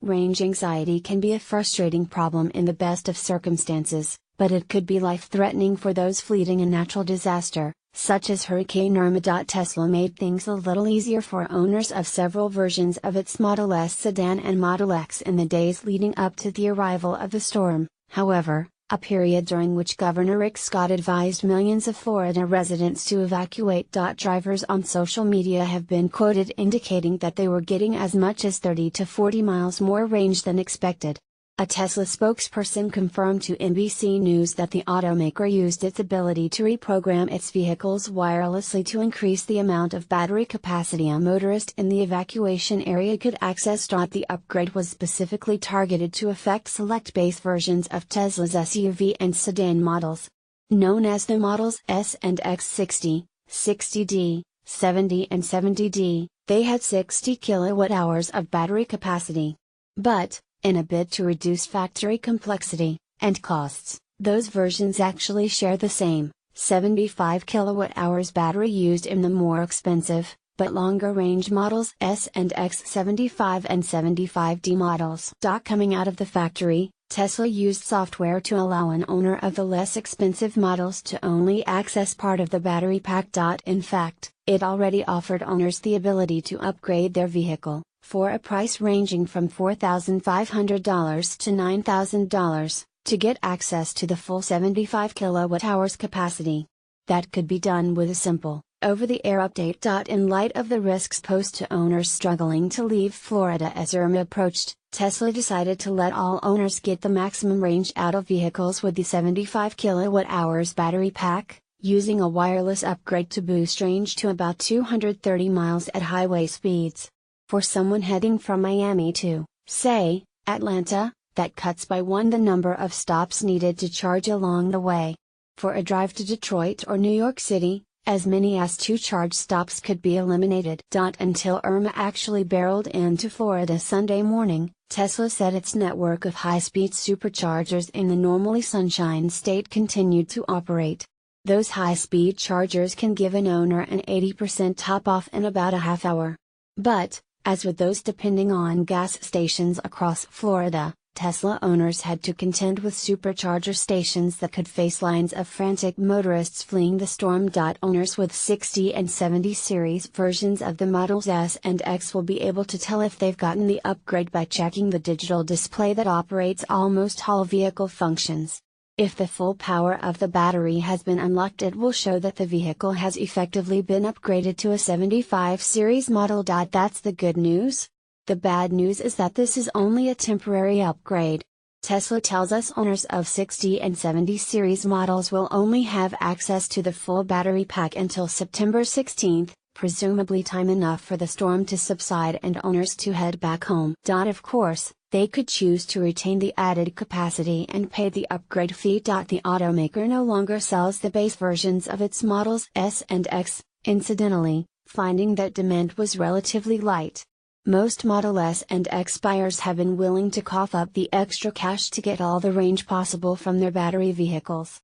Range anxiety can be a frustrating problem in the best of circumstances, but it could be life-threatening for those fleeing a natural disaster, such as Hurricane Irma. Tesla made things a little easier for owners of several versions of its Model S sedan and Model X in the days leading up to the arrival of the storm, however, a period during which Governor Rick Scott advised millions of Florida residents to evacuate. Drivers on social media have been quoted indicating that they were getting as much as 30 to 40 miles more range than expected. A Tesla spokesperson confirmed to NBC News that the automaker used its ability to reprogram its vehicles wirelessly to increase the amount of battery capacity a motorist in the evacuation area could access. The upgrade was specifically targeted to affect select base versions of Tesla's SUV and sedan models. Known as the Models S and X 60, 60D, 70 and 70D, they had 60 kWh of battery capacity. But, in a bid to reduce factory complexity and costs, those versions actually share the same 75 kWh battery used in the more expensive, but longer range Models S and X 75 and 75D models. Coming out of the factory, Tesla used software to allow an owner of the less expensive models to only access part of the battery pack. In fact, it already offered owners the ability to upgrade their vehicle, for a price ranging from $4,500 to $9,000, to get access to the full 75 kWh capacity. That could be done with a simple, over-the-air update. In light of the risks posed to owners struggling to leave Florida as Irma approached, Tesla decided to let all owners get the maximum range out of vehicles with the 75 kWh battery pack, using a wireless upgrade to boost range to about 230 miles at highway speeds. For someone heading from Miami to, say, Atlanta, that cuts by one the number of stops needed to charge along the way. For a drive to Detroit or New York City, as many as 2 charge stops could be eliminated. Until Irma actually barreled into Florida Sunday morning, Tesla said its network of high-speed superchargers in the normally sunshine state continued to operate. Those high-speed chargers can give an owner an 80% top-off in about a half hour. But, as with those depending on gas stations across Florida, Tesla owners had to contend with supercharger stations that could face lines of frantic motorists fleeing the storm. Owners with 60 and 70 series versions of the Models S and X will be able to tell if they've gotten the upgrade by checking the digital display that operates almost all vehicle functions. If the full power of the battery has been unlocked, it will show that the vehicle has effectively been upgraded to a 75 series model. That's the good news. The bad news is that this is only a temporary upgrade. Tesla tells us owners of 60 and 70 series models will only have access to the full battery pack until September 16, presumably time enough for the storm to subside and owners to head back home. Of course, they could choose to retain the added capacity and pay the upgrade fee. The automaker no longer sells the base versions of its Models S and X, incidentally, finding that demand was relatively light. Most Model S and X buyers have been willing to cough up the extra cash to get all the range possible from their battery vehicles.